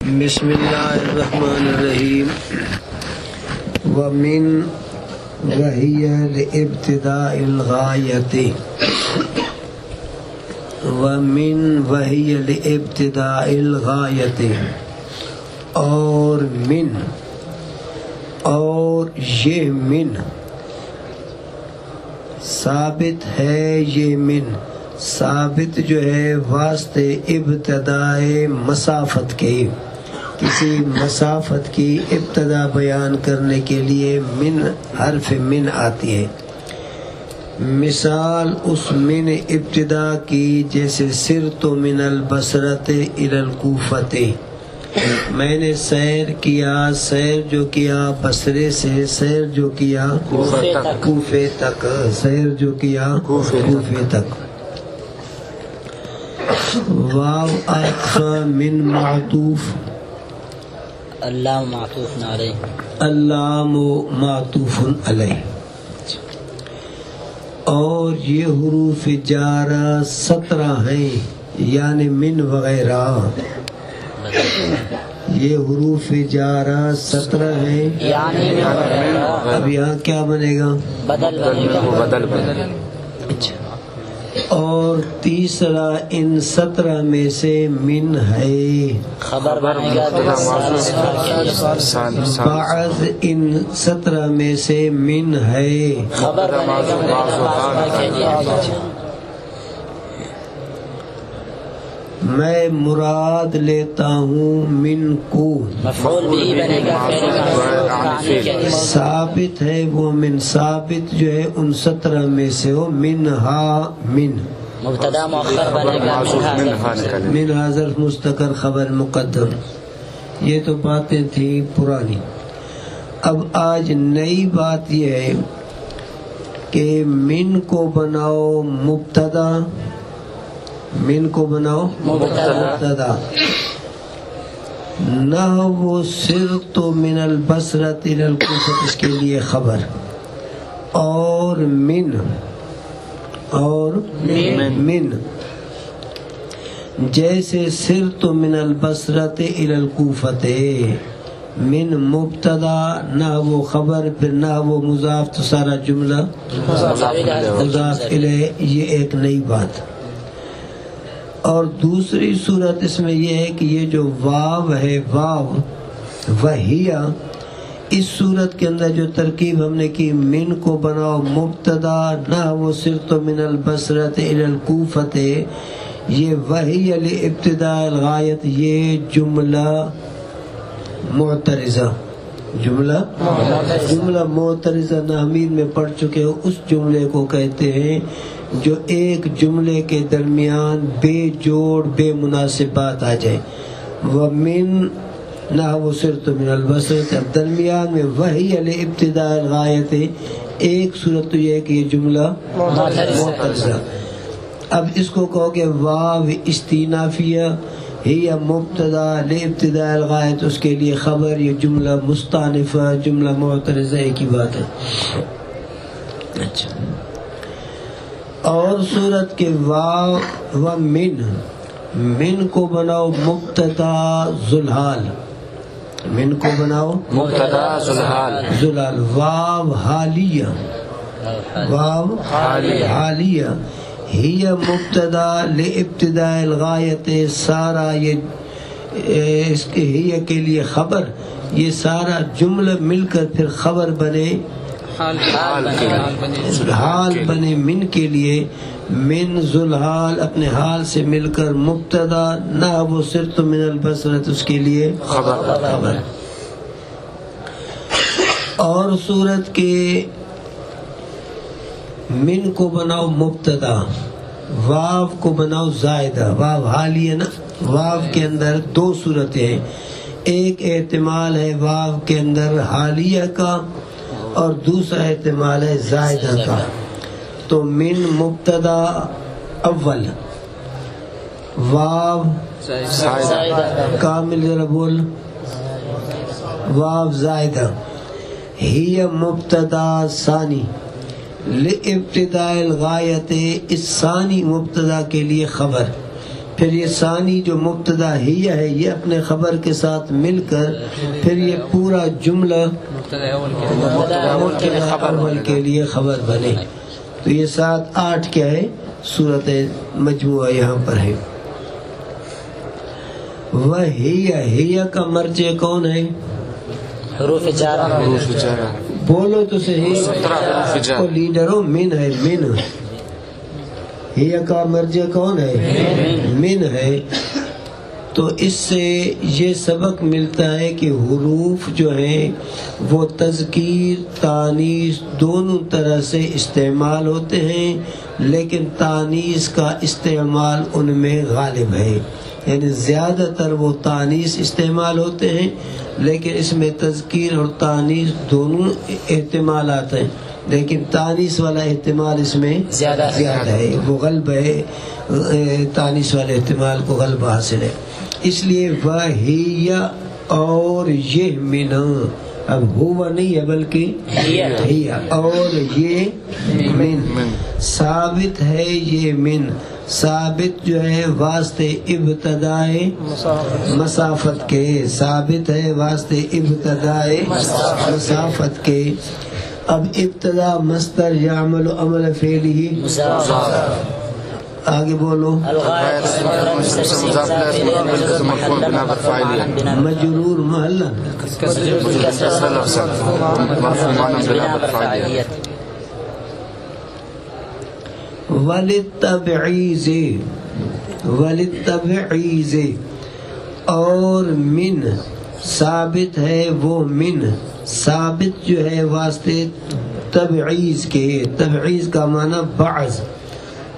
بسم اللہ الرحمن الرحیم ومن وہی لابتداء الغایت ومن وہی لابتداء الغایت اور من اور یہ من ثابت ہے، یہ من ثابت جو ہے واسطے ابتدائے مسافت کے، کسی مسافت کی ابتدا بیان کرنے کے لیے من حرف من آتی ہے۔ مثال اس من ابتدا کی جیسے سرت من البصرۃ الی الکوفۃ، میں نے سیر کیا، سیر جو کیا بصرے سے، سیر جو کیا کوفے تک، سیر جو کیا کوفے تک۔ واو آخا من معطوف، اللہ معطوف علیہ، اللہ معطوف علیہ، اور یہ حروف جارہ 17 ہیں، یعنی من وغیرہ، یہ حروف جارہ 17 ہیں، اب یہاں کیا بنے گا؟ بدل۔ اچھا، اور تیسرا ان 17 میں سے من ہے، خبر بنے گا، بعض ان 17 میں سے من ہے، خبر بنے گا۔ میں مراد لیتا ہوں من کو، مفعول بھی بنے گا، ثابت ہے وہ من، ثابت جو ہے ان 17 میں سے ہو، منہا من، مبتدا مؤخر بنے گا، من حاضر مستقر خبر مقدم۔ یہ تو باتیں تھیں پرانی۔ اب آج نئی بات یہ ہے کہ من کو بناؤ مبتدا، من کو بناؤ مبتدا، نحو سرت من البصرۃ الی الکوفۃ، اس کے لیے خبر، اور من جیسے سرت من البصرۃ الی الکوفۃ، من مبتدا نحو خبر، پھر نحو مضاف، تو سارا جملہ مضاف الیہ، یہ ایک نئی بات۔ اور دوسری صورت اس میں یہ ہے کہ یہ جو واو ہے، واو وہیہ، اس صورت کے اندر جو ترکیب ہم نے کی، من کو بناؤ مبتدا نحو سرت من البصرۃ الی الکوفۃ، یہ وہیہ لابتداء الغایت، یہ جملہ معترضہ، جملہ معترضہ نحوین میں پڑھ چکے ہو، اس جملے کو کہتے ہیں جو ایک جملے کے درمیان بے جوڑ بے مناسبات آ جائے۔ ومن نحو سرت من البصرۃ، اب درمیان میں وہی لابتداء الغایت، ایک صورت تو یہ ہے کہ یہ جملہ معترضہ۔ اب اس کو کہو کہ واو استینافیہ ہی مبتدا لابتداء الغایت، اس کے لیے خبر، یہ جملہ مستانفہ، جملہ معترضہ، ایک ہی بات ہے۔ اچھا، اور صورت کے واو و من کو بناؤ مبتدا ذوالحال، من کو بناؤ مبتدا ذوالحال، واو حالیہ، واو حالیہ ہی مبتدا لابتداء الغایت، سارا یہ اس کے ہی کے لیے خبر، یہ سارا جملہ مل کر پھر خبر بنے، حال بنے من کے لیے، من ذوالحال اپنے حال سے مل کر مبتدا نحو سرت من البصرۃ، اس کے لیے خبر۔ اور صورت کے من کو بناؤ مبتدا، واو کو بناؤ زائدہ، واو حالیہ نا، واو کے اندر دو صورتیں ہیں، ایک احتمال ہے واو کے اندر حالیہ کا، اور دوسرا احتمال ہے زائدہ کا۔ تو من مبتدا اول، واو کامل، ذرا بول، واو زائدہ، ہی مبتدا ثانی لابتداء الغایت، اس ثانی مبتدا کے لیے خبر، پھر یہ ثانی جو مبتدا ہی ہے یہ اپنے خبر کے ساتھ مل کر پھر یہ پورا جملہ مبتدا اول کے لیے خبر بنے. تو یہ 7 8 کیا ہے صورت مجموعہ یہاں پر ہے. وَهِيَ کا مرجع کون ہے؟ حروف جارہ. بولو تو صحیح. او لیڈروں من ہے. من ہی کا مرجع کون ہے؟ من ہے. تو اس سے یہ سبق ملتا ہے کہ حروف جو ہیں وہ تذکیر تانیث دونوں طرح سے استعمال ہوتے ہیں، لیکن تانیث کا استعمال ان میں غالب ہے. یعنی زیادہ تر وہ تانیث استعمال ہوتے ہیں، لیکن اس میں تذکیر اور تانیث دونوں احتمالات ہیں، لیکن تانیث والا احتمال اس میں زیادہ ہے. وہ غلب ہے، تانیث والے احتمال کو غلب حاصل ہے. اس لیے وَهِيَ اور یہ من، اب ہوا نہیں ہے بلکہ ہی، اور یہ من ثابت ہے. یہ من ثابت جو ہے واسطے ابتدائے مسافت کے، ثابت ہے واسطے ابتدائے مسافت کے. اب ابتدا مصدر یعمل عمل فعلی، آگے بولو. مجرور محلا وللتبعیض اور من ثابت ہے. وہ من ثابت جو ہے واسطے تبعیض کے، تبعیض کا معنی بعض،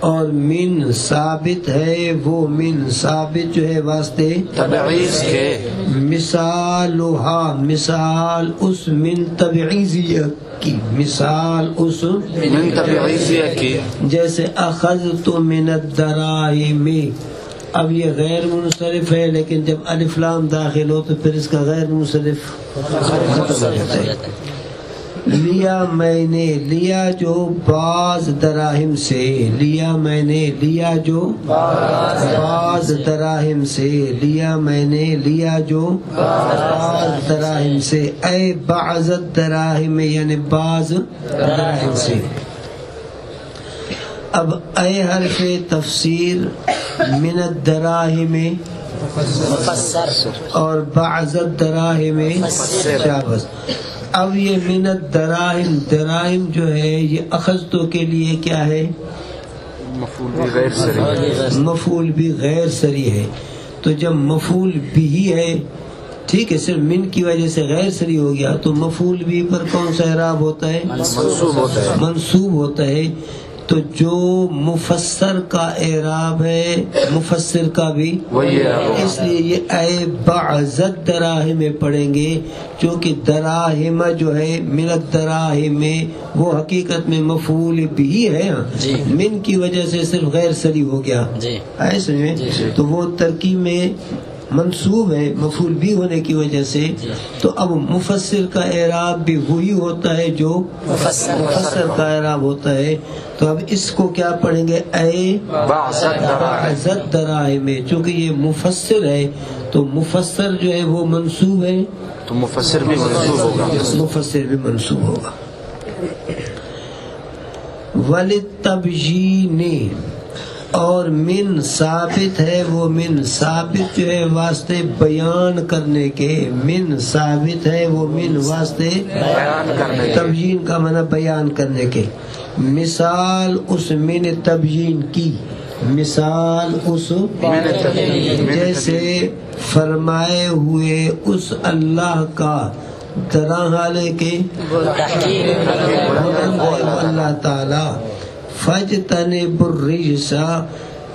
اور من ثابت ہے. وہ من ثابت جو ہے واسطے تبعیض کے. مثالها مثال اس من تبعیضیہ کی، مثال اس من تبعیضیہ کی، جیسے اخذت من الدراہم. اب یہ غیر منصرف ہے، لیکن جب الف لام داخل ہو تو پھر اس کا غیر منصرف ختم ہو جاتا ہے. لیا میں نے، لیا جو بعض دراہم سے، لیا میں نے، لیا جو بعض دراہم سے، لیا میں نے، لیا جو بعض دراہم سے. اے بعض دراہم یعنی بعض دراہم سے. اب اے حرف تفسیر من الدراہم اور بعض الدراہم شابس. اب یہ من الدراہم، دراہم جو ہے یہ اخذتوں کے لیے کیا ہے؟ مفعول بھی غیر سری ہے. تو جب مفعول بھی ہے، ٹھیک ہے، صرف من کی وجہ سے غیر سری ہو گیا، تو مفعول بھی پر کون سا اعراب ہوتا ہے؟ منصوب ہوتا ہے. تو جو مفسر کا اعراب ہے مفسر کا بھی، اس لیے یہ اے بعض دراہم پڑھیں گے، کیونکہ دراہم جو ہے من الدراہم وہ حقیقت میں مفعول بھی ہے. من کی وجہ سے صرف غیر سری ہو گیا، ایسے میں تو وہ ترکیب میں منصوب ہے مفعول بھی ہونے کی وجہ سے. تو اب مفسر کا اعراب بھی وہی ہوتا ہے جو مفسر کا اعراب ہوتا ہے. تو اب اس کو کیا پڑھیں گے؟ اے بعض دراہم. چونکہ یہ مفسر ہے تو مفسر جو ہے وہ منصوب ہے، تو مفسر بھی منصوب ہوگا. مفسر بھی منصوب ہوگا. وللتبیین اور من ثابت ہے. وہ من ثابت جو ہے واسطے بیان کرنے کے، من ثابت ہے وہ من واسطے بیان کرنے کے. تبیین کا معنی بیان کرنے کے. مثال اس من تبیین کی، مثال اس جیسے فرمائے ہوئے اس اللہ کا، درحالے کے اللہ تعالی. فَاجْتَنِبُوا الرِّجْسَ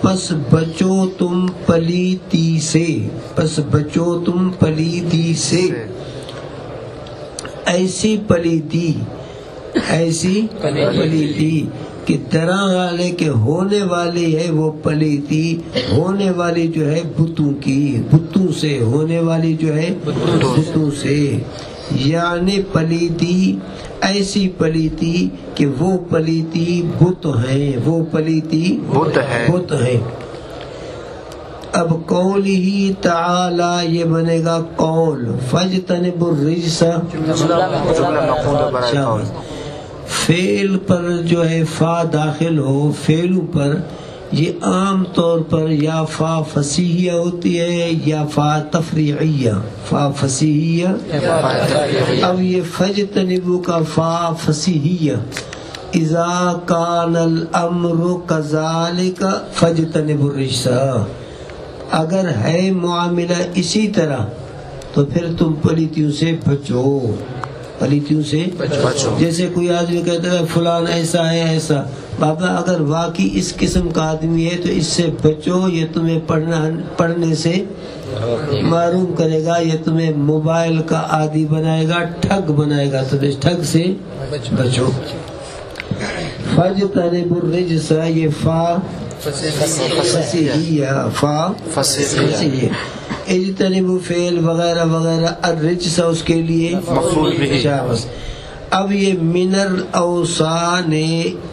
پس بچو تم پلیتی سے، پس بچو تم پلیتی سے. ایسی پلیتی، ایسی پلیتی کہ طرح والے کے ہونے والی ہے وہ پلیتی، ہونے والی جو ہے بتوں کی، بتوں سے ہونے والی جو ہے بتوں سے. یعنی پلیتی ایسی پلیتی کہ وہ پلیتی بت ہیں، وہ پلیتی بت ہیں. اب قولی تعالی یہ بنے گا قول، فاجتنبوا الرجس جملہ مفعول برائے قول. فعل پر جو ہے فا داخل ہو، فعلوں پر یہ عام طور پر یا فا فصیحیہ ہوتی ہے یا فا تفریعیہ. فا فصیحیہ، اب یہ فاجتنبوا کا فا فصیحیہ. اذا کان الامر کذالک فاجتنبوا الرجس، اگر ہے معاملہ اسی طرح تو پھر تم پلیتیوں سے بچو، پلیتیوں سے بچو. جیسے کوئی آدمی کہتا ہے فلان ایسا ہے ایسا، بابا اگر واقعی اس قسم کا آدمی ہے تو اس سے بچو، یہ تمہیں پڑھنے سے معروم کرے گا، یہ تمہیں موبائل کا عادی بنائے گا، ٹھگ بنائے گا، تو اس ٹھگ سے بچو. فاجتنبوا الرجس، یہ فا فصیحیہ، فا فصیحیہ. اجتنبوا فعل وغیرہ وغیرہ، الرجس اس کے لیے مفعول به. اب یہ من الاوثان،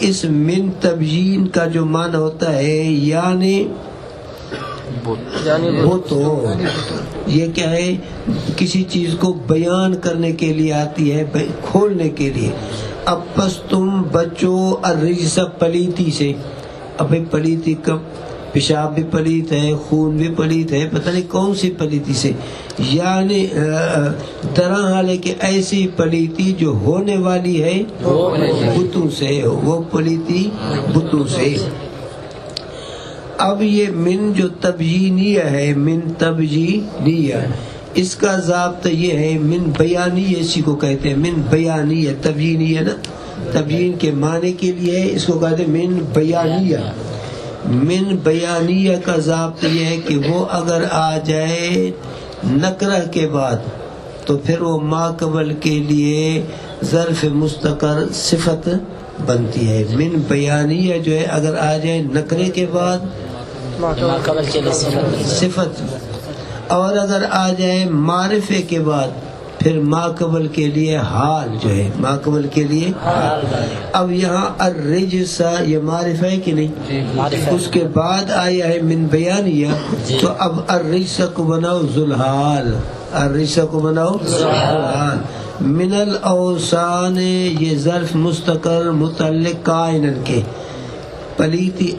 اس من تبیین کا جو معنی ہوتا ہے یعنی وہ تو یہ کیا ہے، کسی چیز کو بیان کرنے کے لیے آتی ہے، کھولنے کے لیے. اب پس تم بچو الرجس پلیتی سے. اب پلیتی کب، پیشاب بھی پلیت ہے، خون بھی پلیت ہے، پتہ نہیں کون سی پلیتی سے، یعنی طرح حالے کہ ایسی پلیتی جو ہونے والی ہے بتوں سے، وہ پلیتی بتوں سے. اب یہ من جو تبیینیہ ہے، من تبیینیہ، اس کا ضابطہ یہ ہے، من بیانیہ اسی کو کہتے ہیں، من بیانیہ. تبیینیہ نا، تبیین کے معنی کے لیے اس کو کہتے ہیں من بیانیہ. من بیانیہ کا ضابطہ یہ ہے کہ وہ اگر آ جائے نکرہ کے بعد تو پھر وہ ما قبل کے لیے ظرف مستقر صفت بنتی ہے. من بیانیہ جو ہے اگر آ جائے نکرے کے بعد ما قبل کے لیے صفت، اور اگر آ جائے معرفے کے بعد پھر ما قبل کے لیے حال جو ہے، ما قبل کے لیے حال. اب یہاں الرجس یہ معرفہ ہے کہ نہیں، اس کے بعد آیا ہے من بیانیہ، تو اب الرجس کو بناؤ ذوالحال، الرجس کو بناؤ ذوالحال. من الاوثان یہ ظرف مستقر متعلق کائنن کے، پلیتی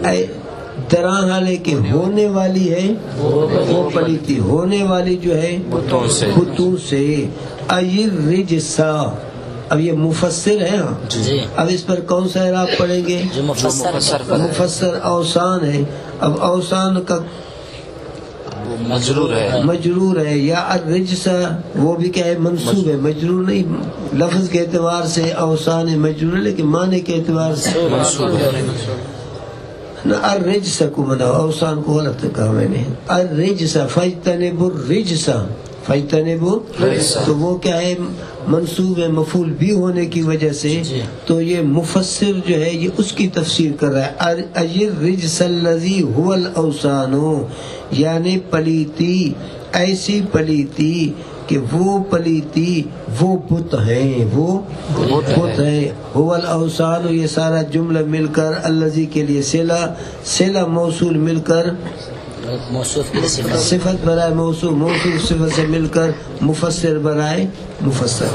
دران حالے کے ہونے والی ہے، وہ پلیتی ہونے والی جو ہے بتوں سے. ایر رجسا، اب یہ مفسر ہے، اب اس پر کون سا اعراب پڑھیں گے؟ جو مفسر اوثان ہے. اب اوثان کا مجرور ہے، یا الرجس وہ بھی کیا ہے، منصوب ہے، مجرور نہیں. لفظ کے اعتبار سے اوثان مجرور ہے لیکن معنی کے اعتبار سے منصوب ہے. الرجس کو بناؤ، اوثان کو غلط کہا میں نے. الرجس فاجتنبوا الرجس، فاجتنبوا، تو وہ کیا ہے، منصوب ہے مفعول بھی ہونے کی وجہ سے. تو یہ مفسر جو ہے یہ اس کی تفسیر کر رہا ہے. اجر رجس الذی هو الاوثان، یعنی پلیتی، ایسی پلیتی کہ وہ پلیتی وہ بت ہیں، وہ بت ہیں. هو الاوثان یہ سارا جملہ مل کر الذی کے لیے صلہ موصول مل کر صفت برائے موصول، موصول صفت سے مل کر مفسر برائے مفسر.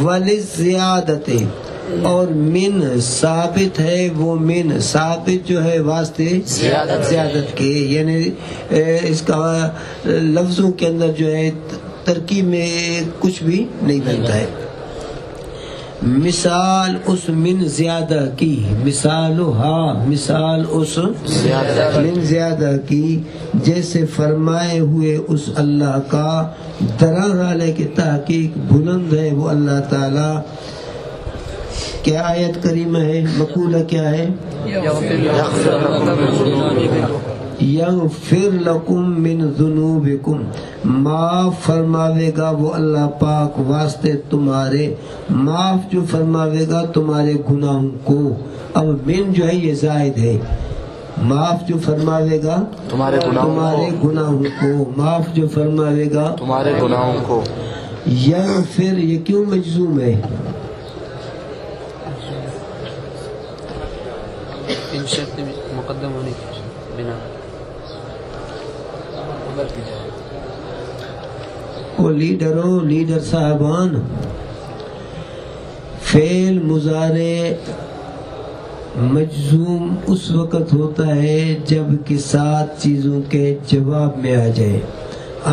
وللزیادت، اور من ثابت ہے، وہ من ثابت جو ہے واسطے زیادت کے، یعنی اس کا لفظوں کے اندر جو ہے ترکیب میں کچھ بھی نہیں بنتا ہے. مثال اس من زیادہ کی، مثال اس من زیادہ کی، جیسے فرمائے ہوئے اس اللہ کا، دران حالے کی تحقیق بلند ہے وہ اللہ تعالی. کیا آیت کریمہ ہے، مقولہ کیا ہے، یغفر لکم من ذنوبکم، معاف فرماوے گا وہ اللہ پاک واسطے تمہارے، معاف جو فرماوے گا تمہارے گناہوں کو. اب من جو ہے یہ زائد ہے، معاف جو فرماوے گا تمہارے گناہوں کو، معاف جو فرماوے گا تمہارے گناہوں کو. یغفر یہ کیوں مجزوم ہے، ان شرط مقدم ہونے کی بنا وہ لیڈروں، لیڈر صاحبان، فعل مضارع مجزوم اس وقت ہوتا ہے جب کہ 7 چیزوں کے جواب میں آ جائے،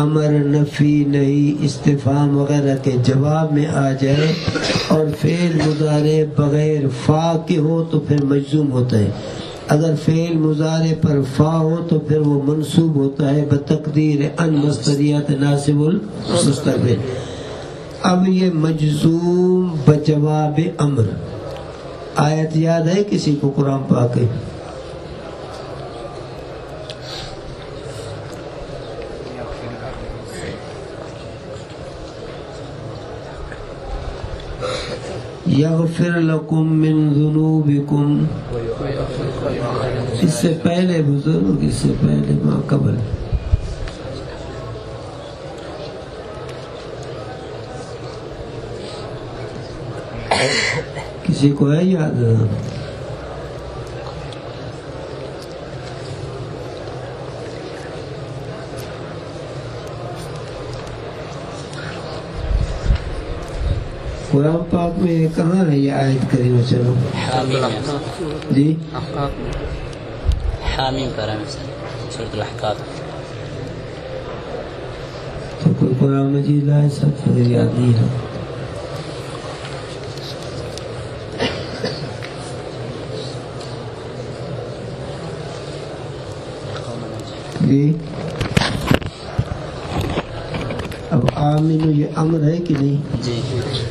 امر، نفی، نہی، استفہام وغیرہ کے جواب میں آ جائے، اور فعل مضارع بغیر فا کے ہو تو پھر مجزوم ہوتا ہے، اگر فعل مضارع پر فا ہو تو پھر وہ منصوب ہوتا ہے بتقدیر ان مصدریات ناصب المستقبل۔ اب یہ مجزوم بجواب امر، آیت یاد ہے کسی کو قرآن پاک ہے؟ یغفر لکم من ذنوبکم، اس سے پہلے بزرگ، اس سے پہلے ماں قبل، کسی کو ہے یاد؟ قرآن پاک میں کہاں ہے یہ آیت کریمہ؟ چلو جی حامیم پر ہے سورۃ الاحقاف۔ تو کوئی قرآن مجید لائے، سب سے یاد نہیں ہے۔ جی اب آمین یہ امر ہے کہ نہیں؟ جی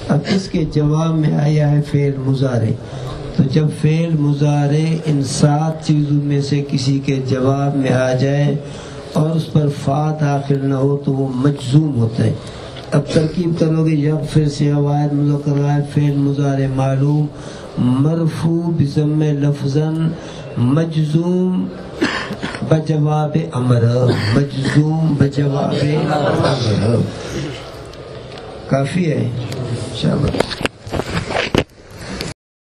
اب اس کے جواب میں آیا ہے فعل مضارع، تو جب فعل مضارع ان 7 چیزوں میں سے کسی کے جواب میں آ جائے اور اس پر فا داخل نہ ہو تو وہ مجزوم ہوتا ہے۔ اب ترکیب کرو گے، جب پھر سے عوائد مذکر فعل مضارع معلوم مرفوع بضم لفظاً مجزوم بجواب امر، مجزوم بجواب امر، کافی ہے؟ شاباش۔